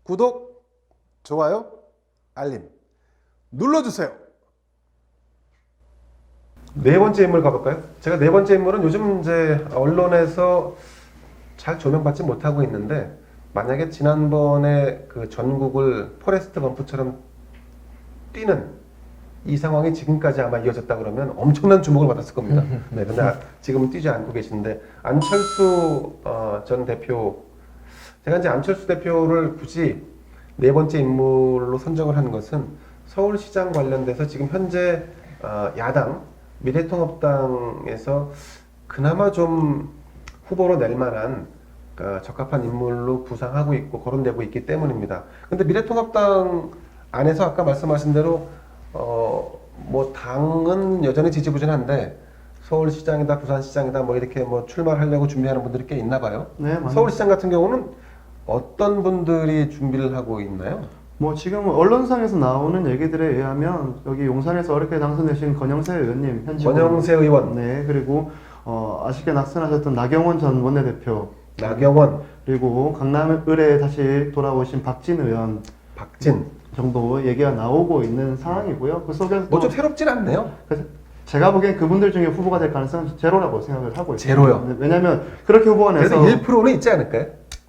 구독, 좋아요, 알림 눌러주세요. 네 번째 인물 가볼까요? 제가 네 번째 인물은 요즘 이제 언론에서 잘 조명받지 못하고 있는데, 만약에 지난번에 그 전국을 포레스트 검프처럼 뛰는 이 상황이 지금까지 아마 이어졌다 그러면 엄청난 주목을 받았을 겁니다. 네, 근데 지금은 뛰지 않고 계신데, 안철수 전 대표, 제가 이제 안철수 대표를 굳이 네 번째 인물로 선정을 한 것은 서울시장 관련돼서 지금 현재 야당 미래통합당에서 그나마 좀 후보로 낼 만한 적합한 인물로 부상하고 있고 거론되고 있기 때문입니다. 근데 미래통합당 안에서 아까 말씀하신 대로 뭐 당은 여전히 지지부진한데 서울시장이다 부산시장이다 뭐 이렇게 뭐 출마하려고 준비하는 분들이 꽤 있나 봐요. 네, 맞아요. 서울시장 같은 경우는 어떤 분들이 준비를 하고 있나요? 뭐 지금 언론상에서 나오는 얘기들에 의하면 여기 용산에서 어렵게 당선되신 권영세 의원님, 현직 권영세 의원, 네, 그리고 아쉽게 낙선하셨던 나경원 전 원내대표, 나경원, 그리고 강남 을에 다시 돌아오신 박진 의원, 박진 정도 얘기가 나오고 있는 상황이고요. 그 속에서 뭐 좀 새롭진 않네요. 제가 보기엔 그분들 중에 후보가 될 가능성은 제로라고 생각을 하고 있습니다. 제로요? 왜냐하면 그렇게 후보가 내서 그래도 1%는 있지 않을까요?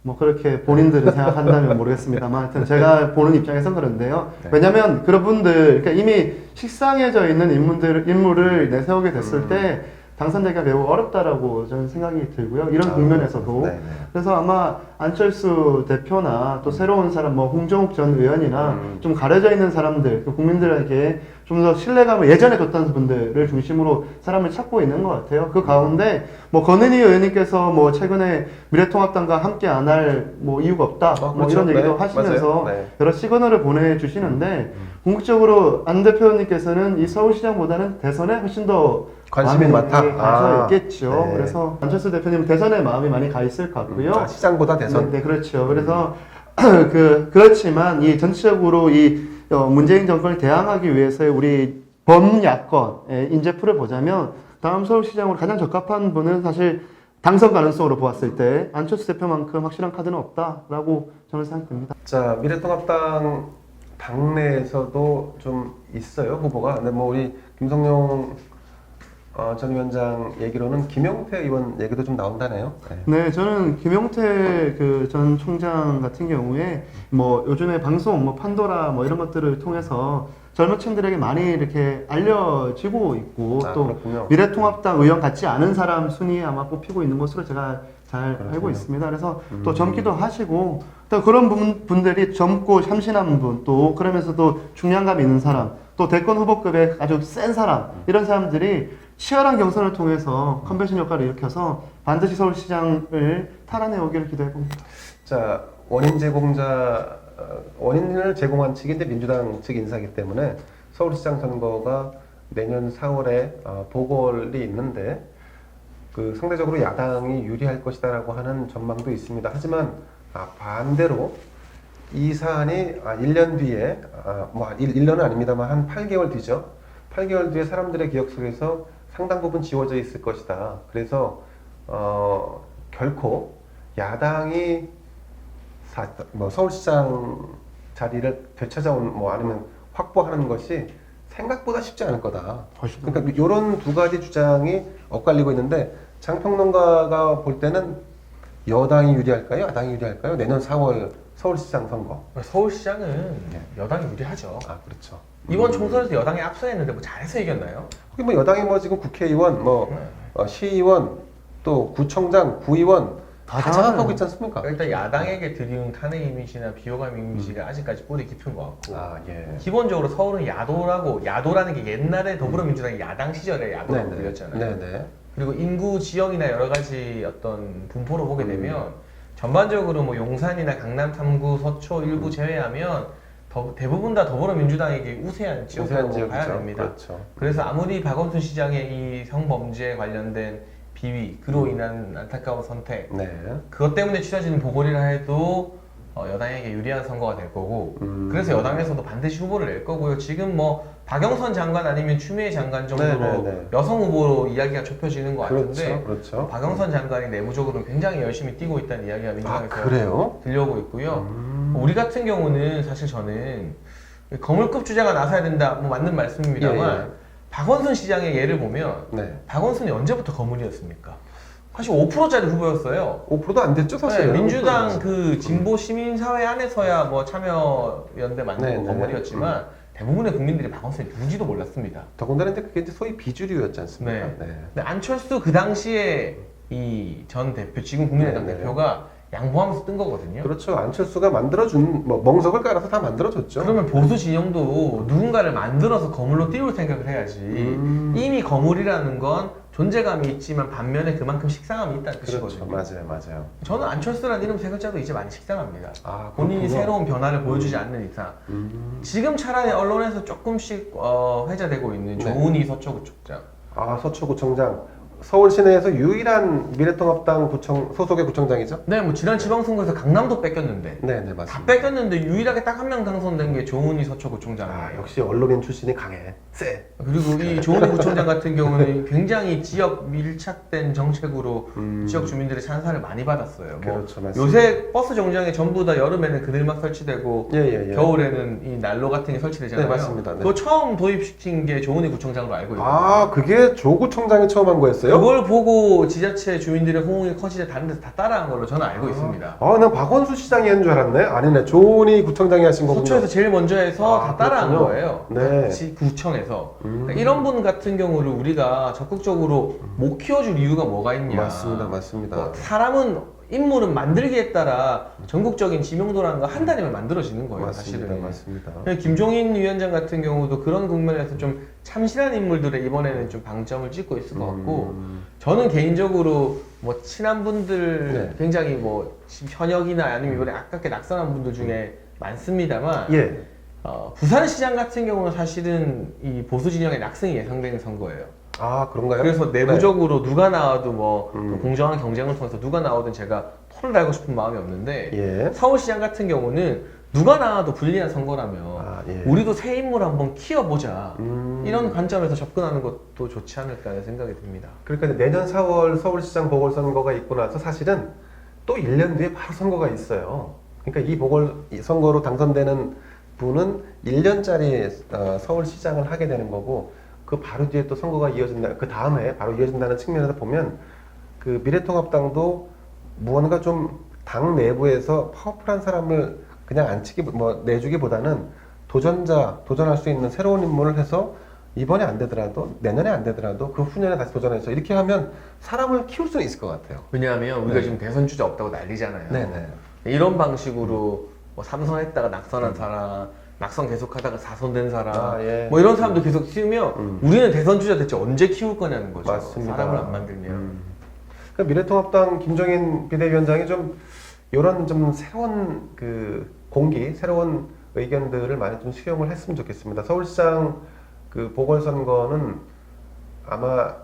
뭐 그렇게 본인들은 생각한다면 모르겠습니다만 하여튼 제가 보는 입장에선 그런데요. 네. 왜냐면 그런 분들, 그러니까 이미 식상해져 있는 인물을 내세우게 됐을 때 당선되기가 매우 어렵다라고 저는 생각이 들고요. 이런 국면에서도. 네네. 그래서 아마 안철수 대표나 또 새로운 사람, 뭐 홍정욱 전 의원이나 좀 가려져 있는 사람들, 국민들에게 좀 더 신뢰감을 예전에 줬던 분들을 중심으로 사람을 찾고 있는 것 같아요. 그 가운데 뭐 권은희 의원님께서 뭐 최근에 미래통합당과 함께 안 할 뭐 이유가 없다, 뭐 그렇죠. 이런 얘기도 네, 하시면서 맞아요. 네. 여러 시그널을 보내주시는데 궁극적으로 안 대표님께서는 이 서울시장보다는 대선에 훨씬 더 관심이 마음이 많다. 가져 있겠죠. 네. 그래서 안철수 대표님은 대선에 마음이 많이 가 있을 것 같고요. 시장보다 대선. 네, 그렇죠. 그래서 그렇지만 이 전체적으로 이 문재인 정권을 대항하기 위해서의 우리 범야권의 인재풀을 보자면 다음 서울시장으로 가장 적합한 분은 사실 당선 가능성으로 보았을 때 안철수 대표만큼 확실한 카드는 없다라고 저는 생각됩니다. 자, 미래통합당 당내에서도 좀 있어요, 후보가. 근데 뭐 우리 김성용 전 위원장 얘기로는 김용태 의원 얘기도 좀 나온다네요. 네. 네, 저는 김용태 그 전 총장 같은 경우에 뭐 요즘에 방송, 뭐 판도라 뭐 이런 것들을 통해서 젊은 층들에게 많이 이렇게 알려지고 있고 또 그렇군요. 미래통합당 의원 같지 않은 사람 순위에 아마 뽑히고 있는 것으로 제가 잘 알고 있습니다. 그래서 또 젊기도 하시고 또 그런 분들이 젊고 참신한 분, 또 그러면서도 중량감 있는 사람, 또 대권 후보급의 아주 센 사람, 이런 사람들이 치열한 경선을 통해서 컨벤션 효과를 일으켜서 반드시 서울시장을 탈환해 오기를 기대해 봅니다. 자, 원인을 제공한 측이 이제 민주당 측 인사이기 때문에 서울시장 선거가 내년 4월에 보궐이 있는데 그 상대적으로 야당이 유리할 것이다라고 하는 전망도 있습니다. 하지만 반대로 이 사안이 1년 뒤에 뭐 1년은 아닙니다만 한 8개월 뒤죠. 8개월 뒤에 사람들의 기억 속에서 상당 부분 지워져 있을 것이다. 그래서 결코 야당이 뭐 서울시장 자리를 되찾아온 뭐 아니면 확보하는 것이 생각보다 쉽지 않을 거다. 그러니까 이런 두 가지 주장이 엇갈리고 있는데 장평론가가 볼 때는 여당이 유리할까요? 야당이 유리할까요? 내년 4월 서울시장 선거. 서울시장은 여당이 유리하죠. 그렇죠. 이번 총선에서 여당이 앞서했는데 뭐 잘해서 이겼나요? 거기 뭐 여당이 뭐 지금 국회의원, 뭐 시의원, 또 구청장, 구의원 다 장악하고 있지 않습니까? 일단 야당에게 드리운 탄핵 이미지나 비호감 이미지가 아직까지 뿌리 깊은 것 같고 예. 기본적으로 서울은 야도라는 게 옛날에 더불어민주당이 야당 시절에 야도라고 네네. 불렸잖아요. 네네. 그리고 인구 지역이나 여러 가지 어떤 분포로 보게 되면 전반적으로 뭐 용산이나 강남 3구, 서초 일부 제외하면 대부분 다 더불어민주당에게 우세한 지역이라고 봐야 됩니다. 그렇죠. 그래서 아무리 박원순 시장의 이 성범죄 관련된 비위, 그로 인한 안타까운 선택, 네. 그것 때문에 치러지는 보궐이라 해도 여당에게 유리한 선거가 될 거고, 그래서 여당에서도 반드시 후보를 낼 거고요. 지금 뭐 박영선 장관 아니면 추미애 장관 정도로 네네네. 여성 후보로 이야기가 좁혀지는 것 같은데, 그렇죠. 박영선 장관이 내부적으로 굉장히 열심히 뛰고 있다는 이야기가 민주당에서 그래요? 들려오고 있고요. 우리 같은 경우는 사실 저는 거물급 주자가 나서야 된다, 뭐 맞는 말씀입니다만 예. 박원순 시장의 예를 보면 네. 박원순이 언제부터 거물이었습니까? 사실 5%짜리 후보였어요. 5%도 안 됐죠 사실. 네, 민주당 그 진보 시민사회 안에서야 뭐 참여연대 만들고 네, 네, 거물이었지만 대부분의 국민들이 박원순이 누군지도 몰랐습니다. 더군다나 이제 그게 이제 소위 비주류였지 않습니까? 네. 근데 안철수 그 당시에 이 전 대표, 지금 국민의당 네, 네. 대표가 양보하면서 뜬 거거든요. 그렇죠. 안철수가 만들어준 뭐 멍석을 깔아서 다 만들어줬죠. 그러면 보수 진영도 누군가를 만들어서 거물로 띄울 생각을 해야지. 이미 거물이라는 건 존재감이 있지만 반면에 그만큼 식상함이 있다는 그렇죠. 뜻이거든요. 맞아요. 저는 안철수라는 이름 세 글자도 이제 많이 식상합니다. 아, 본인이 그렇군요. 새로운 변화를 보여주지 않는 이상. 지금 차라리 언론에서 조금씩 회자되고 있는 네. 조은희 서초구청장. 아, 서초구청장. 서울 시내에서 유일한 미래통합당 구청 소속의 구청장이죠? 네, 뭐 지난 지방선거에서 강남도 뺏겼는데 네, 다 맞습니다. 뺏겼는데 유일하게 딱 한 명 당선된 게 조은희 서초구청장이에요. 아, 역시 언론인 출신이 강해. 쎄. 그리고 이 조은희 구청장 같은 경우는 굉장히 지역 밀착된 정책으로 지역 주민들의 찬사를 많이 받았어요. 뭐 그렇죠, 맞습니다. 요새 버스 정류장에 전부 다 여름에는 그늘막 설치되고 예. 겨울에는 이 난로 같은 게 설치되잖아요. 네, 맞습니다. 네. 그거 처음 도입시킨 게 조은희 구청장으로 알고 있거든요. 아, 그게 조구청장이 처음 한 거였어요? 그걸 보고 지자체 주민들의 호응이 커지자 다른 데서 다 따라한 걸로 저는 알고 있습니다. 아, 난 박원순 시장이 한 줄 알았네. 아니네. 조은희 구청장이 하신 거군요. 서초에서 제일 먼저 해서 아, 다 따라한 그렇군요. 거예요. 네. 같이 구청에서. 그러니까 이런 분 같은 경우를 우리가 적극적으로 못 키워줄 이유가 뭐가 있냐. 맞습니다. 뭐 사람은 인물은 만들기에 따라 전국적인 지명도라는 거 한 달이면 만들어지는 거예요. 사실은. 맞습니다. 김종인 위원장 같은 경우도 그런 국면에서 좀 참신한 인물들에 이번에는 좀 방점을 찍고 있을 것 같고 저는 개인적으로 뭐 친한 분들 네. 굉장히 뭐 현역이나 아니면 이번에 아깝게 낙선한 분들 중에 많습니다만 예. 부산시장 같은 경우는 사실은 이 보수 진영의 낙승이 예상되는 선거예요. 아, 그런가요? 그래서 내부적으로 누가 나와도 뭐 음. 공정한 경쟁을 통해서 누가 나오든 제가 토를 달고 싶은 마음이 없는데 예. 서울시장 같은 경우는 누가 나와도 불리한 선거라면 아, 예. 우리도 새 인물 한번 키워보자 이런 음. 관점에서 접근하는 것도 좋지 않을까 하는 생각이 듭니다. 그러니까 내년 4월 서울시장 보궐선거가 있고 나서 사실은 또 1년 뒤에 바로 선거가 있어요. 그러니까 이 선거로 당선되는 분은 1년짜리 서울시장을 하게 되는 거고 그 바로 뒤에 또 선거가 이어진다. 그 다음에 바로 이어진다는 측면에서 보면 그 미래통합당도 무언가 좀 당 내부에서 파워풀한 사람을 그냥 내주기보다는 도전할 수 있는 새로운 인물을 해서 이번에 안 되더라도 내년에 안 되더라도 그 후년에 다시 도전해서 이렇게 하면 사람을 키울 수는 있을 것 같아요. 왜냐하면 우리가 네. 지금 대선 주자 없다고 난리잖아요. 네네. 이런 방식으로 뭐 3선했다가 낙선한 사람, 낙선 계속하다가 4선된 사람, 아, 예. 뭐 이런 사람도 계속 키우면 우리는 대선 주자 대체 언제 키울 거냐는 거죠. 맞습니다. 사람을 안 만들면. 그러니까 미래통합당 김종인 비대위원장이 좀 이런 좀 새로운 그 공기, 새로운 의견들을 많이 좀 수용을 했으면 좋겠습니다. 서울시장 그 보궐선거는 아마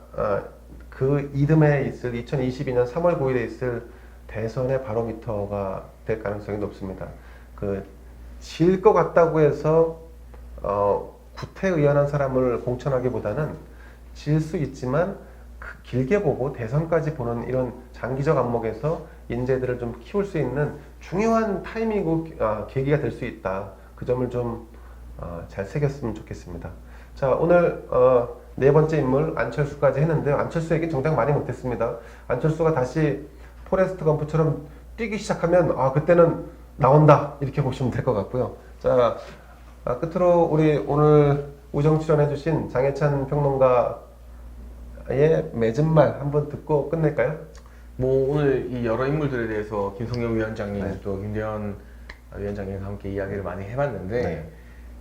그 이듬해 있을 2022년 3월 9일에 있을 대선의 바로미터가 될 가능성이 높습니다. 질 것 같다고 해서 구태의연한 사람을 공천하기보다는 질 수 있지만 길게 보고 대선까지 보는 이런 장기적 안목에서 인재들을 좀 키울 수 있는 중요한 타이밍이고 계기가 될 수 있다. 그 점을 좀 잘 새겼으면 좋겠습니다. 자, 오늘 네 번째 인물 안철수까지 했는데요. 안철수 얘기 정작 많이 못했습니다. 안철수가 다시 포레스트 검프처럼 뛰기 시작하면 그때는 나온다 이렇게 보시면 될 것 같고요. 자, 끝으로 우리 오늘 우정 출연해주신 장혜찬 평론가의 맺은 말 한번 듣고 끝낼까요? 뭐 오늘 이 여러 인물들에 대해서 김성영 위원장님 네. 또 김대현 위원장님과 함께 이야기를 많이 해봤는데 네.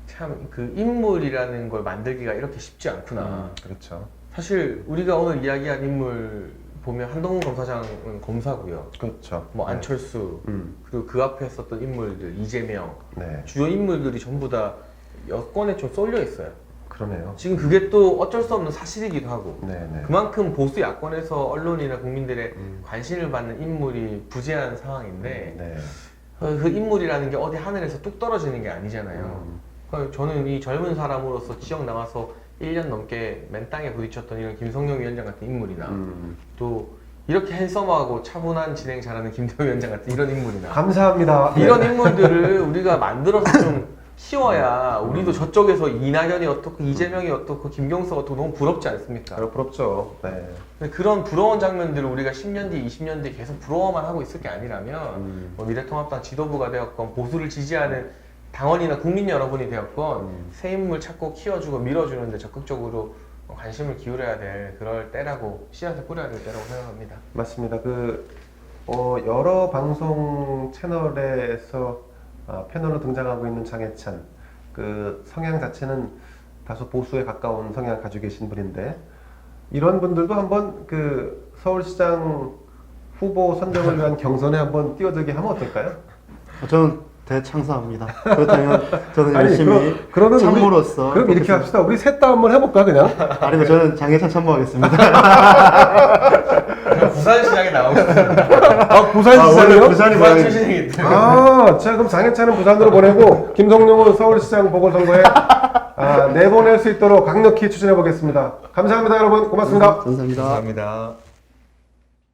참 그 인물이라는 걸 만들기가 이렇게 쉽지 않구나. 그렇죠. 사실 우리가 오늘 이야기한 인물 보면 한동훈 검사장은 검사고요. 그렇죠. 뭐 안철수 그리고 그 앞에 있었던 인물들 이재명 네. 주요 인물들이 전부 다 여권에 좀 쏠려 있어요. 그러네요. 지금 그게 또 어쩔 수 없는 사실이기도 하고 네네. 그만큼 보수 야권에서 언론이나 국민들의 관심을 받는 인물이 부재한 상황인데 네. 그 인물이라는 게 어디 하늘에서 뚝 떨어지는 게 아니잖아요. 그러니까 저는 이 젊은 사람으로서 지역 나가서 1년 넘게 맨 땅에 부딪혔던 이런 김성영 위원장 같은 인물이나 또 이렇게 핸섬하고 차분한 진행 잘하는 김대호 위원장 같은 이런 인물이나 감사합니다. 이런 인물들을 우리가 만들어서 좀 키워야 우리도 저쪽에서 이낙연이 어떻고 이재명이 어떻고 김경수가 어떻고 너무 부럽지 않습니까? 부럽죠. 네. 근데 그런 부러운 장면들을 우리가 10년 뒤, 20년 뒤 계속 부러워만 하고 있을 게 아니라면 뭐 미래통합당 지도부가 되었건 보수를 지지하는 당원이나 국민 여러분이 되었건 새 인물 찾고 키워주고 밀어주는데 적극적으로 관심을 기울여야 될 그럴 때라고 씨앗을 뿌려야 될 때라고 생각합니다. 맞습니다. 여러 방송 채널에서 패널로 등장하고 있는 장해찬, 그 성향 자체는 다소 보수에 가까운 성향을 가지고 계신 분인데, 이런 분들도 한번 그 서울시장 후보 선정을 위한 경선에 한번 뛰어들게 하면 어떨까요? 저는 대창사합니다. 그렇다면 저는 아니, 열심히 그러면 참모로서 그럼 이렇게 합시다. 우리 셋 다 한번 해볼까 그냥? 아니면 저는 장혜찬 참모하겠습니다. 그럼 부산시장에 나오고 싶습니다. 부산시장이요? 원래 부산이 부산 고향이- 출신이기 때문에. 자 그럼 장해찬은 부산으로 보내고 김성룡은 서울시장 보궐선거에 내보낼 수 있도록 강력히 추진해 보겠습니다. 감사합니다 여러분. 고맙습니다. 감사합니다. 감사합니다.